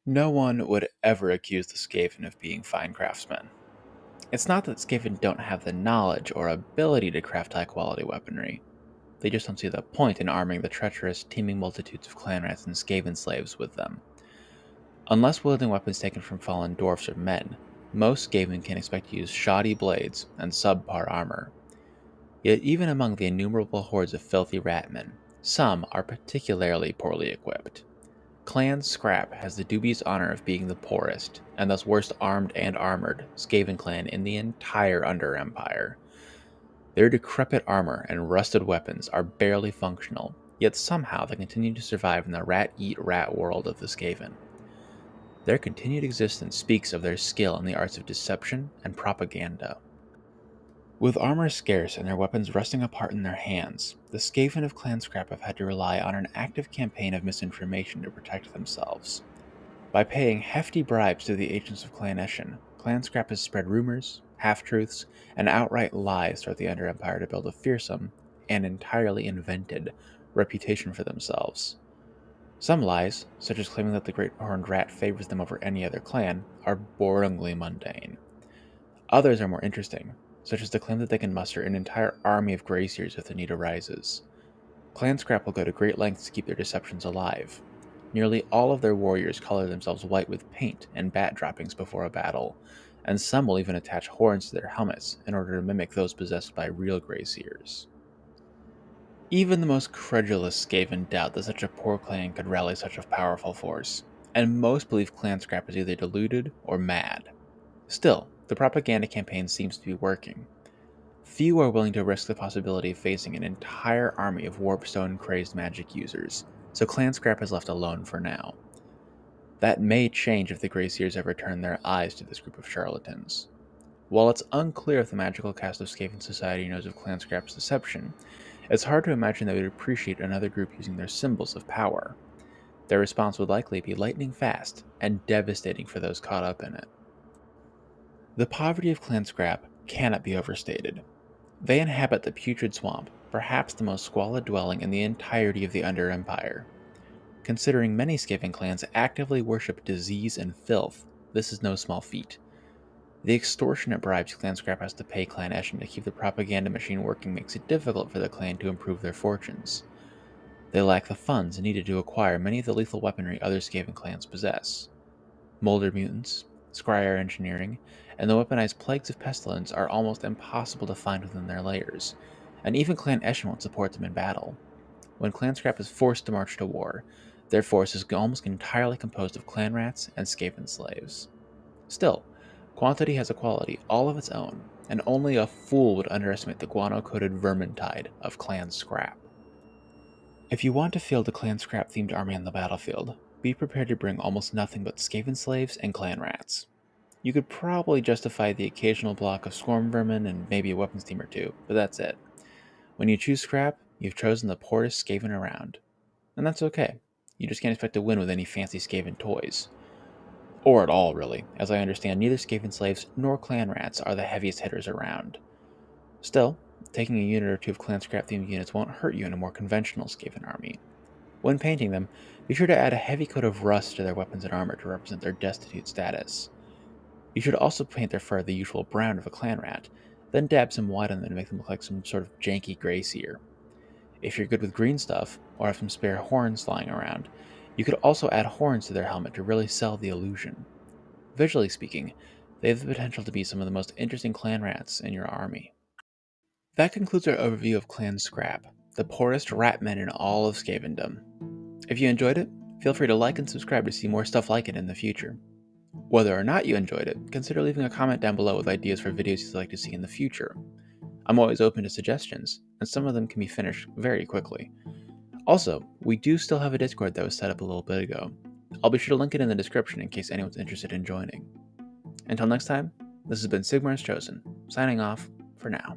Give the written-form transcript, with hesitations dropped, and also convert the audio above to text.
No one would ever accuse the Skaven of being fine craftsmen. It's not that Skaven don't have the knowledge or ability to craft high quality weaponry. They just don't see the point in arming the treacherous, teeming multitudes of clan rats and Skaven slaves with them. Unless wielding weapons taken from fallen dwarfs or men, most Skaven can expect to use shoddy blades and subpar armor. Yet even among the innumerable hordes of filthy ratmen, some are particularly poorly equipped. Clan Skrapp has the dubious honor of being the poorest, and thus worst armed and armored, Skaven clan in the entire Under Empire. Their decrepit armor and rusted weapons are barely functional, yet somehow they continue to survive in the rat-eat-rat world of the Skaven. Their continued existence speaks of their skill in the arts of deception and propaganda. With armor scarce and their weapons rusting apart in their hands, the Skaven of Clan Skrapp have had to rely on an active campaign of misinformation to protect themselves. By paying hefty bribes to the agents of Clan Eshin, Clan Skrapp has spread rumors, half-truths, and outright lies throughout the Under Empire to build a fearsome, and entirely invented, reputation for themselves. Some lies, such as claiming that the Great Horned Rat favors them over any other clan, are boringly mundane. Others are more interesting, such as the claim that they can muster an entire army of Greyseers if the need arises. Clan Skrapp will go to great lengths to keep their deceptions alive. Nearly all of their warriors color themselves white with paint and bat droppings before a battle, and some will even attach horns to their helmets in order to mimic those possessed by real Greyseers. Even the most credulous Skaven doubt that such a poor clan could rally such a powerful force, and most believe Clan Skrapp is either deluded or mad. Still, the propaganda campaign seems to be working. Few are willing to risk the possibility of facing an entire army of warpstone-crazed magic users, so Clan Skrapp is left alone for now. That may change if the Greyseers ever turn their eyes to this group of charlatans. While it's unclear if the magical caste of Skaven society knows of Clan Skrapp's deception, it's hard to imagine they would appreciate another group using their symbols of power. Their response would likely be lightning fast and devastating for those caught up in it. The poverty of Clan Skrapp cannot be overstated. They inhabit the Putrid Swamp, perhaps the most squalid dwelling in the entirety of the Under Empire. Considering many Skaven clans actively worship disease and filth, this is no small feat. The extortionate bribes Clan Skrapp has to pay Clan Eshin to keep the propaganda machine working makes it difficult for the clan to improve their fortunes. They lack the funds needed to acquire many of the lethal weaponry other Skaven clans possess. Molder mutants, scryer engineering, and the weaponized plagues of pestilence are almost impossible to find within their layers, and even Clan Eshin won't support them in battle. When Clan Skrapp is forced to march to war, their force is almost entirely composed of clan rats and Skaven slaves. Still, quantity has a quality all of its own, and only a fool would underestimate the guano-coated vermintide of Clan Skrapp. If you want to field a Clan Skrapp-themed army on the battlefield, be prepared to bring almost nothing but Skaven slaves and clan rats. You could probably justify the occasional block of swarm vermin and maybe a weapons team or two, but that's it. When you choose Skrapp, you've chosen the poorest Skaven around. And that's okay. You just can't expect to win with any fancy Skaven toys. Or at all, really, as I understand neither Skaven slaves nor clan rats are the heaviest hitters around. Still, taking a unit or two of Clan Skrapp-themed units won't hurt you in a more conventional Skaven army. When painting them, be sure to add a heavy coat of rust to their weapons and armor to represent their destitute status. You should also paint their fur the usual brown of a clan rat, then dab some white on them to make them look like some sort of janky Greyseer. If you're good with green stuff, or have some spare horns lying around, you could also add horns to their helmet to really sell the illusion. Visually speaking, they have the potential to be some of the most interesting clan rats in your army. That concludes our overview of Clan Skrapp, the poorest ratmen in all of Skavendom. If you enjoyed it, feel free to like and subscribe to see more stuff like it in the future. Whether or not you enjoyed it, consider leaving a comment down below with ideas for videos you'd like to see in the future. I'm always open to suggestions, and some of them can be finished very quickly. Also, we do still have a Discord that was set up a little bit ago. I'll be sure to link it in the description in case anyone's interested in joining. Until next time, this has been Sigmar's Chosen, signing off for now.